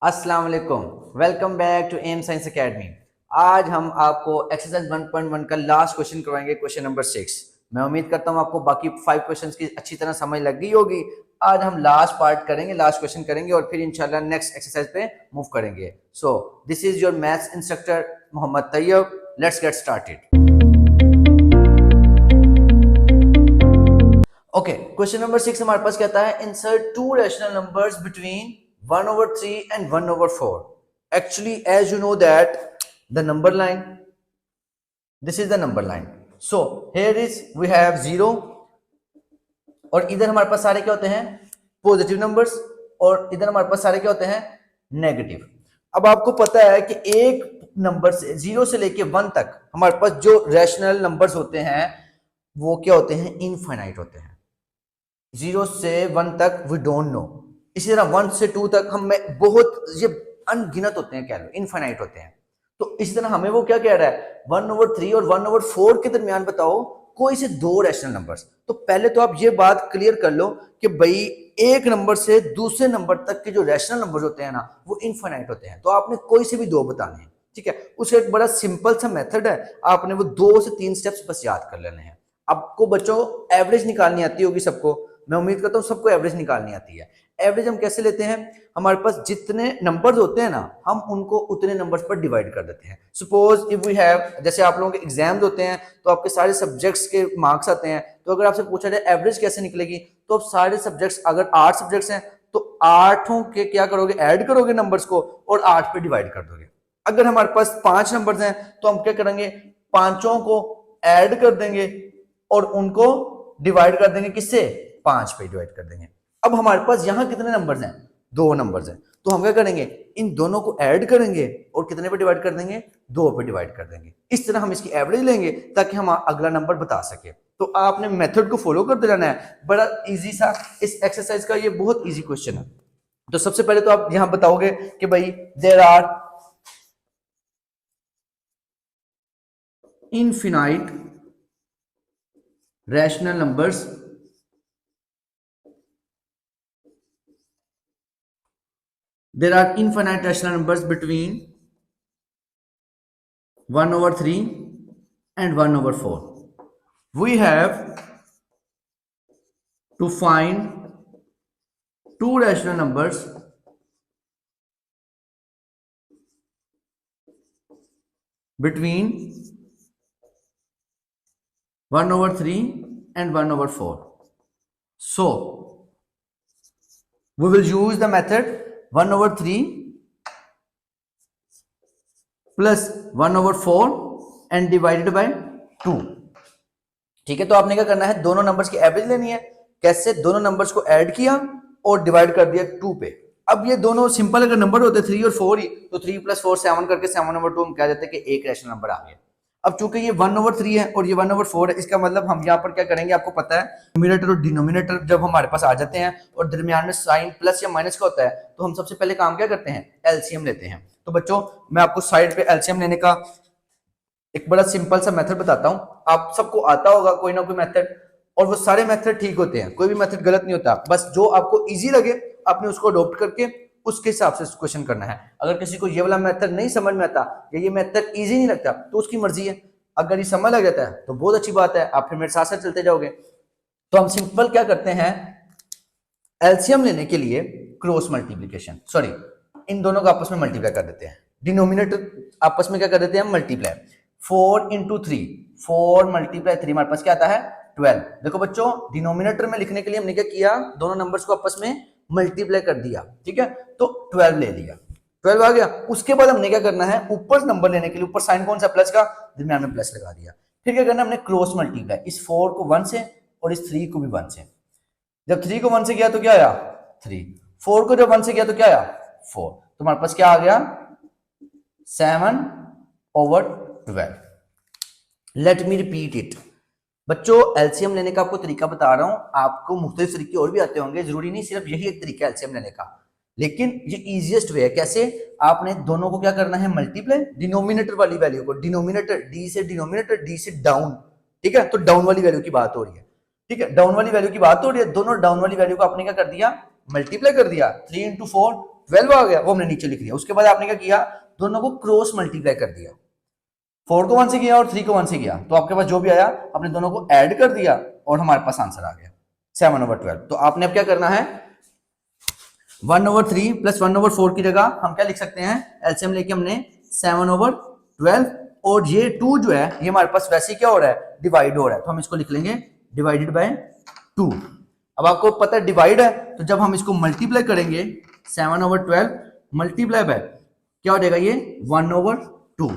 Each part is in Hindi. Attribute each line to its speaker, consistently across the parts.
Speaker 1: अस्सलाम वालेकुम। Welcome back to M science academy. आज हम आपको एक्सरसाइज 1.1 का लास्ट क्वेश्चन करवाएंगे, क्वेश्चन नंबर 6। मैं उम्मीद करता हूं आपको बाकी 5 क्वेश्चंस की अच्छी तरह समझ लग गई होगी। आज हम लास्ट पार्ट करेंगे, लास्ट क्वेश्चन करेंगे और फिर इंशाल्लाह नेक्स्ट एक्सरसाइज पे मूव करेंगे। So this is your maths instructor Mohammad Tayyab. Let's get started. Okay, question number 6 हमारे पास कहता है insert two rational numbers between 1/3 and 1/4. Actually, as you know that the number line, this is the number line. So here is we have 0 और इधर हमारे पास सारे क्या होते हैं पॉजिटिव नंबर्स और इधर हमारे पास सारे क्या होते हैं नेगेटिव। अब आपको पता है कि एक नंबर से 0 से लेके 1 तक हमारे पास जो रैशनल नंबर्स होते हैं वो क्या होते हैं, इनफाइनाइट होते हैं। 0 से 1 तक वी डोंट नो। इसी तरह 1 से 2 तक हम में बहुत ये अनगिनत होते हैं, कह लो इनफाइनाइट होते हैं। तो इसी तरह हमें वो क्या कह रहा है 1/3 और 1/4 के दरमियान बताओ कोई से दो रैशनल नंबर्स। तो पहले तो आप ये बात क्लियर कर लो कि भाई एक नंबर से दूसरे नंबर तक के जो रैशनल नंबर्स होते हैं ना वो इनफाइनाइट होते हैं। तो आपने कोई से भी दो बताने हैं, ठीक है। उसका एक बड़ा सिंपल सा मेथड है, आपने वो 2 से 3 स्टेप्स बस याद कर लेने हैं। आपको बच्चों एवरेज निकालनी आती होगी सबको, मैं उम्मीद करता हूँ सबको एवरेज निकालनी आती है। एवरेज हम कैसे लेते हैं, हमारे पास जितने नंबर्स होते हैं ना हम उनको उतने नंबर्स पर डिवाइड कर देते हैं। सपोज इफ वी हैव, जैसे आप लोगों के एग्जाम्स होते हैं तो आपके सारे सब्जेक्ट्स के मार्क्स आते हैं, तो अगर आपसे पूछा जाए एवरेज कैसे निकलेगी तो आप सारे सब्जेक्ट्स, अगर 8 सब्जेक्ट्स हैं तो 8 के क्या करोगे, ऐड करोगे नंबर्स को और 8 पे डिवाइड कर दोगे। अगर हमारे पास 5 नंबर्स हैं तो हम क्या करेंगे, पांचों को ऐड कर देंगे और उनको डिवाइड कर देंगे, किससे, 5 पे डिवाइड कर देंगे। अब हमारे पास यहां कितने नंबर्स हैं, 2 नंबर्स हैं, तो हम क्या करेंगे, इन दोनों को ऐड करेंगे और कितने पे डिवाइड कर देंगे, 2 पे डिवाइड कर देंगे। इस तरह हम इसकी एवरेज लेंगे ताकि हम अगला नंबर बता सके। तो आपने मेथड को फॉलो करते रहना है, बड़ा इजी सा इस एक्सरसाइज का ये बहुत इजी क्वेश्चन है। तो सबसे पहले तो आप यहां बताओगे कि भाई there are infinite rational numbers there are infinite rational numbers between 1/3 and 1/4. We have to find two rational numbers between 1/3 and 1/4. So we will use the method 1/3 plus 1/4 and divided by 2। ठीक है, तो आपने क्या करना है, दोनों नंबर्स की एवरेज लेनी है। कैसे, दोनों नंबर्स को ऐड किया और डिवाइड कर दिया 2 पे। अब ये दोनों सिंपल अगर नंबर होते 3 और 4 ही, तो 3 + 4 7 करके 7/2 हम कह देते कि एक रैशनल नंबर आ गया। अब चूंकि ये 1/3 है और ये 1/4 है, इसका मतलब हम यहाँ पर क्या करेंगे, आपको पता है न्यूमरेटर और डिनोमिनेटर जब हमारे पास आ जाते हैं और दरमियान में साइन प्लस या माइनस का होता है तो हम सबसे पहले काम क्या करते हैं, एलसीएम लेते हैं। तो बच्चों मैं आपको साइड पे एलसीएम लेने का एक बड़ा सिंपल सा मेथड बताता हूं। आप सबको आता होगा कोई ना कोई मेथड, और वो सारे मेथड ठीक होते हैं, कोई भी मेथड गलत नहीं होता। बस जो आपको इजी लगे आपने उसको अडॉप्ट करके उसके हिसाब से क्वेश्चन करना है। अगर किसी को ये वाला मेथड नहीं समझ में आता या ये मेथड इजी नहीं लगता तो उसकी मर्जी है। अगर ये समझ लग जाता है तो बहुत अच्छी बात है, आप फिर मेरे साथ साथ चलते जाओगे। तो हम सिंपल क्या करते हैं, एलसीएम लेने के लिए क्रॉस मल्टीप्लीकेशन, सॉरी इन दोनों को आपस में मल्टीप्लाई कर देते हैं। डिनोमिनेटर आपस में क्या कर देते हैं, मल्टीप्लाई। 4 × 3, 4 × 3 हमारे पास क्या आता है 12। देखो बच्चों डिनोमिनेटर में लिखने के लिए हमने क्या किया, दोनों नंबर्स को आपस में मल्टीप्लाई कर दिया, ठीक है। तो 12 ले लिया, 12 आ गया। उसके बाद हमने क्या करना है, ऊपर नंबर लेने के लिए ऊपर साइन कौन सा, प्लस का, दरमियान में प्लस लगा दिया। फिर क्या करना, हमने क्रॉस मल्टीप्लाई, इस 4 को 1 से और इस 3 को भी 1 से। जब 3 को 1 से किया तो क्या आया 3, 4 को जब 1 से किया तो क्या आया 4। तो हमारे पास क्या आ गया 7/12। Let me repeat it. बच्चों एलसीएम लेने का आपको तरीका बता रहा हूं, आपको मुख्तलिफ तरीके और भी आते होंगे, जरूरी नहीं सिर्फ यही एक तरीका है एलसीएम लेने का, लेकिन ये इजीएस्ट वे है। कैसे, आपने दोनों को क्या करना है, मल्टीप्लाई, डिनोमिनेटर वाली वैल्यू को, डिनोमिनेटर डी से डिनोमिनेटर, डी से डाउन, ठीक है। तो डाउन वाली वैल्यू की बात हो रही है, ठीक है, डाउन वाली वैल्यू की बात हो रही है। दोनों डाउन वाली वैल्यू को आपने क्या कर दिया, मल्टीप्लाई कर दिया। 3 × 4 12 आ गया, वो हमने नीचे लिख दिया। उसके बाद आपने क्या किया, दोनों को क्रॉस मल्टीप्लाई कर दिया, 4 को 1 से किया और 3 को 1 से किया, तो आपके पास जो भी आया आपने दोनों को ऐड कर दिया और हमारे पास आंसर आ गया 7/12। तो आपने अब क्या करना है, 1/3 प्लस 1/4 की जगह हम क्या लिख सकते हैं, एलसीएम लेके हमने 7/12, और ये 2 जो है ये हमारे पास वैसे क्या हो रहा है, डिवाइड हो रहा है, तो हम इसको लिख लेंगे डिवाइडेड बाय 2। अब आपको पता है डिवाइड है, तो जब हम इसको मल्टीप्लाई करेंगे 7/12 मल्टीप्लाई बाय क्या हो जाएगा, ये 1/2।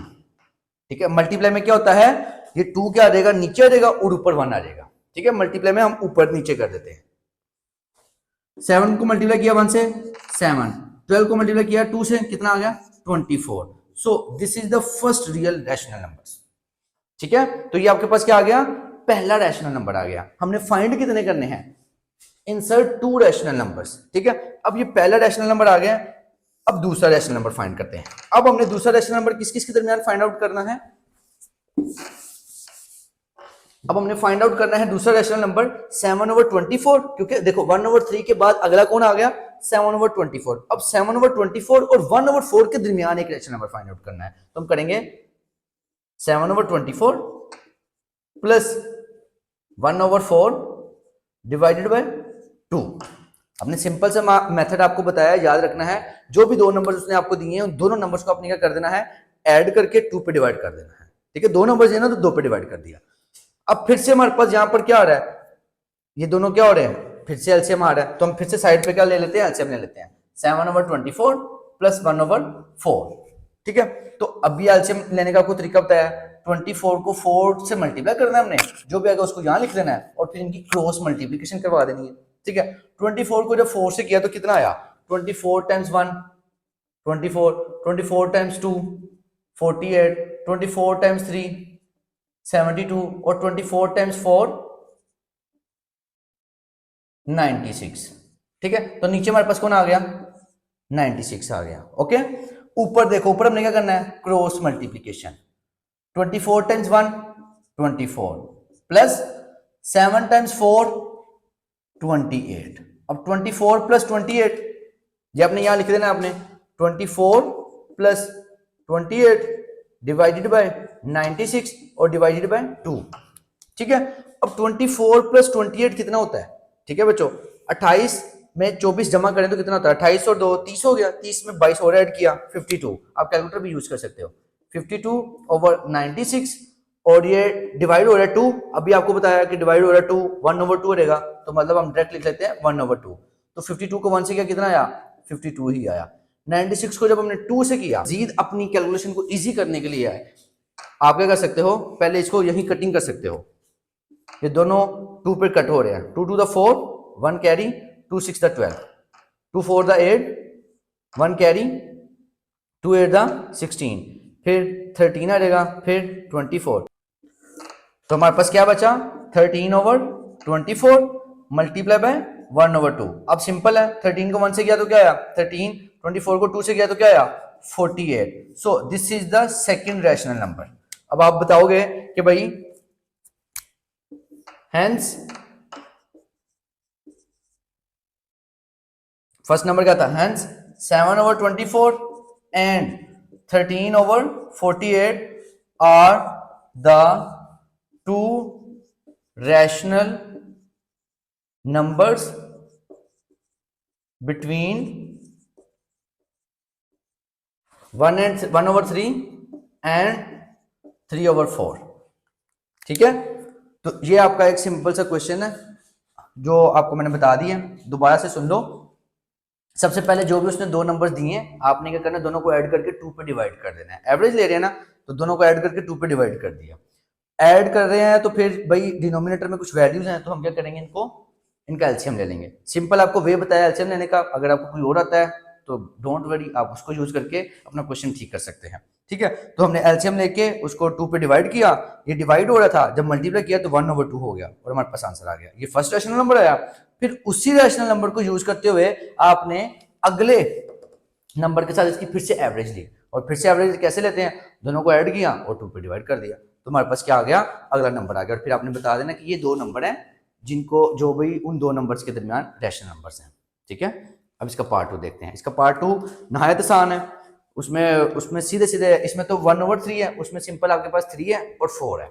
Speaker 1: ठीक है, मल्टीप्लाई में क्या होता है, ये 2 क्या आ जाएगा, नीचे आ जाएगा और ऊपर 1 आ जाएगा। ठीक है, मल्टीप्लाई में हम ऊपर नीचे कर देते हैं। 7 को मल्टीप्लाई किया 1 से 7, 12 को मल्टीप्लाई किया 2 से, कितना आ गया 24। सो this is the first real rational numbers. ठीक है, तो ये आपके पास क्या आ गया, पहला रैशनल नंबर आ गया। हमने फाइंड कितने करने हैं, इंसर्ट 2 रैशनल नंबर्स। ठीक है, अब ये पहला रैशनल नंबर आ गया, अब दूसरा रैशनल नंबर फाइंड करते हैं। अब हमने दूसरा रैशनल नंबर किस किस के दरमियान फाइंड आउट करना है, अब हमने फाइंड आउट करना है दूसरा रैशनल नंबर 7/24, क्योंकि देखो 1/3 के बाद अगला कौन आ गया, 7/24। अब 7/24 और 1/4 के दरमियान एक रैशनल नंबर फाइंड आउट करना है, तो हम करेंगे 7/24 प्लस 1/4 डिवाइडेड बाय 2। हमने सिंपल सा मेथड आपको बताया, याद रखना है, जो भी दो नंबर्स उसने आपको दिए हैं उन दोनों नंबर्स को आपने क्या कर देना है, ऐड करके 2 पे डिवाइड कर देना है। ठीक है, दो नंबर्स दिए ना तो 2 पे डिवाइड कर दिया। अब फिर से हमारे पास यहां पर क्या आ रहा है, ये दोनों क्या हो रहे हैं, फिर से एलसीएम आ रहा है, तो हम फिर से साइड पे क्या ले लेते हैं, एलसीएम ले लेते हैं, 7/24 प्लस 1/4। ठीक है, तो अभी एलसीएम लेने का कोई तरीका बताया, 24 को 4 से मल्टीप्लाई करना है हमने, जो भी आएगा उसको यहां लिख देना है और फिर इनकी क्रॉस मल्टीप्लीकेशन करवा देनी है। ठीक है, 24 को जब 4 से किया तो कितना आया, 24 टाइम्स 1 24, 24 टाइम्स 2 48, 24 टाइम्स 3 72 और 24 टाइम्स 4 96। ठीक है, तो नीचे हमारे पास कौन आ गया, 96 आ गया। ओके, ऊपर देखो, ऊपर हमने क्या करना है, cross multiplication, 24 times 1 24 plus 7 times 4 28। अब 24 प्लस 28 ये आपने यहां लिख देना है, आपने 24 प्लस 28 डिवाइडेड बाय 96 और डिवाइडेड बाय 2। ठीक है, अब 24 प्लस 28 कितना होता है, ठीक है बच्चों, 28 में 24 जमा करें तो कितना होता है, 28 और 2 30 हो गया, 30 में 22 और ऐड किया 52। आप कैलकुलेटर भी यूज कर सकते हो, 52/96 और ये डिवाइड हो रहा है 2। अभी आपको बताया कि डिवाइड हो रहा है 2, 1/2 रहेगा, तो मतलब हम डायरेक्ट लिख लेते हैं 1/2। तो 52 को 1 से किया कितना आया, 52 ही आया। 96 को जब हमने 2 से किया, मजीद अपनी कैलकुलेशन को इजी करने के लिए है, आप क्या कर सकते हो, पहले इसको यही कटिंग कर सकते हो, ये दोनों 2 पे कट हो रहे हैं, 2 to the 4 1 carry, 2 6 the 12, 2 4 the 8 1 carry, 2 8 the 16, फिर 13 आ जाएगा, फिर 24। तो हमारे पास क्या बचा, 13/24 मल्टीप्लाई बाय 1/2। अब सिंपल है, 13 को 1 से किया तो क्या आया 13, 24 को 2 से किया तो क्या आया 48। सो this is the second rational number. अब आप बताओगे कि भाई हेंस फर्स्ट नंबर क्या था, hence 7/24 and 13/48 are the two rational numbers between 1/3 and 3/4। ठीक है, तो ये आपका एक सिंपल सा क्वेश्चन है जो आपको मैंने बता दिया, दोबारा से सुन लो। सबसे पहले जो भी उसने दो नंबर्स दिए हैं आपने क्या करना है, दोनों को ऐड करके 2 पे डिवाइड कर देना है। एवरेज ले रहे हैं ना, तो दोनों को ऐड करके 2 पे डिवाइड कर दिया। ऐड कर रहे हैं तो फिर भाई डिनोमिनेटर में कुछ वैल्यूज हैं, तो हम क्या करेंगे, इनका एलसीएम ले लेंगे। सिंपल आपको वे बताया एलसीएम लेने का, अगर आपको कोई और आता है तो डोंट वरी, आप उसको यूज करके अपना क्वेश्चन ठीक कर सकते हैं। ठीक है, तो हमने एलसीएम लेके उसको 2 पे डिवाइड किया, ये डिवाइड हो रहा था, जब मल्टीप्लाई किया तो 1/2 हो गया और हमारे पास आंसर आ गया। ये फर्स्ट रैशनल नंबर आया। फिर उसी रैशनल नंबर को यूज करते हुए आपने अगले नंबर के साथ इसकी फिर से एवरेज ली, और फिर से एवरेज कैसे लेते हैं, दोनों को ऐड किया और 2 पे डिवाइड कर दिया, तो हमारे पास क्या आ गया, अगला नंबर आ गया। और फिर आपने बता देना कि ये दो नंबर हैं जिनको, जो भी उन दो नंबर्स के दरमियान रैशनल नंबर्स हैं। ठीक है, अब इसका पार्ट 2 देखते हैं। इसका पार्ट 2 नहायत आसान है। उसमें उसमें सीधे सीधे, इसमें तो 1/3 है, उसमें सिंपल आपके पास 3 है और 4 है।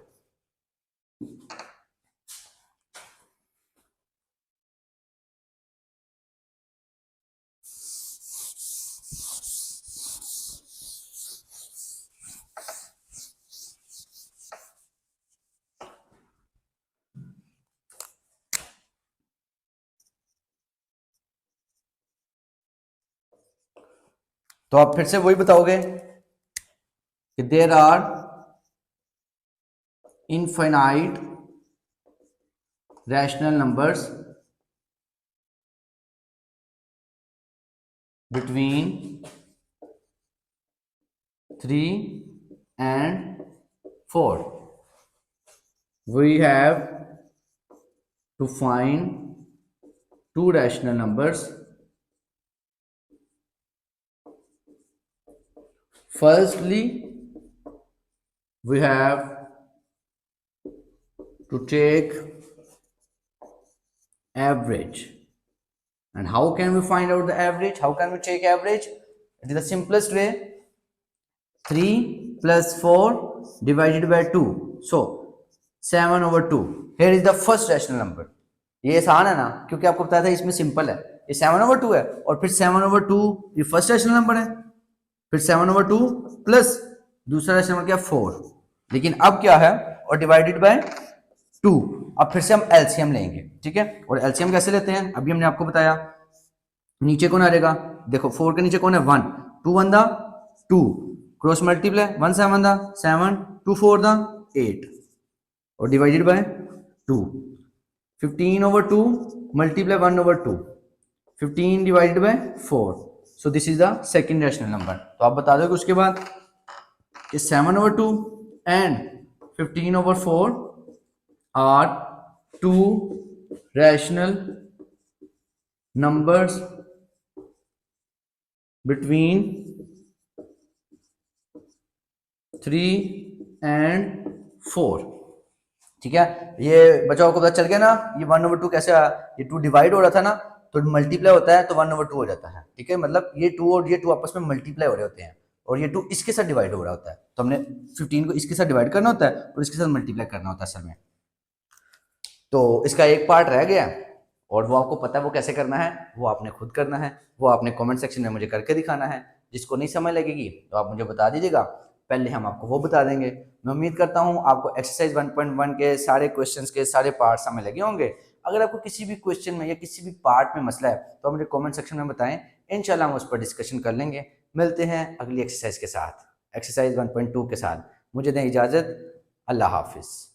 Speaker 1: तो आप फिर से वही बताओगे कि there are infinite rational numbers between 3 and 4. We have to find two rational numbers. Firstly, we have to take average. And how can we find out the average? How can we take average? It is the simplest way. 3 plus 4 divided by 2. So 7/2. Here is the first rational number. ये आसान है ना, क्योंकि आपको बताया था इसमें सिंपल है। ये 7/2 है और फिर 7/2 ये फर्स्ट रैशनल नंबर है, फिर 7/2 प्लस दूसरा रैशनल नंबर क्या 4, लेकिन अब क्या है और डिवाइडेड बाय 2। अब फिर से हम एलसीएम लेंगे, ठीक है। और एलसीएम कैसे लेते हैं अभी हमने आपको बताया। नीचे कौन आ रहेगा, देखो 4 के नीचे कौन है 1, 2 1 दा 2, क्रॉस मल्टीप्लाई 1 7 दा 7, 2 4 दा 8 और divided by 2। 15/2 multiply 1/2, 15 divided by 4। So this is the second rational number. तो आप बता दो कि उसके बाद 7/2 and 15/4 are two rational numbers between 3 and 4। ठीक है, ये बच्चों को पता चल गया ना, ये 1/2 कैसे आया, ये 2 डिवाइड हो रहा था ना तो मल्टीप्लाई होता है तो 1/2 हो जाता है। ठीक है, मतलब ये 2 और ये 2 आपस में मल्टीप्लाई हो रहे होते हैं और ये 2 इसके साथ डिवाइड हो रहा होता है, तो हमने 15 को इसके साथ डिवाइड करना होता है और इसके साथ मल्टीप्लाई करना होता है असल में। तो इसका एक पार्ट रह गया और वो आपको पता है वो कैसे करना है, वो आपने खुद करना है, वो आपने कमेंट सेक्शन में मुझे करके दिखाना है। जिसको नहीं समझ लगेगी तो आप मुझे बता दीजिएगा, पहले हम आपको वो बता देंगे। मैं उम्मीद करता हूँ आपको एक्सरसाइज 1.1 के सारे क्वेश्चंस के सारे पार्ट समझ लगे होंगे। अगर आपको किसी भी क्वेश्चन में या किसी भी पार्ट में मसला है तो आप मुझे कॉमेंट सेक्शन में बताएं, इंशाल्लाह हम उस पर डिस्कशन कर लेंगे। मिलते हैं अगली एक्सरसाइज के साथ, एक्सरसाइज 1.2 के साथ। मुझे दें इजाज़त, अल्लाह हाफिज़।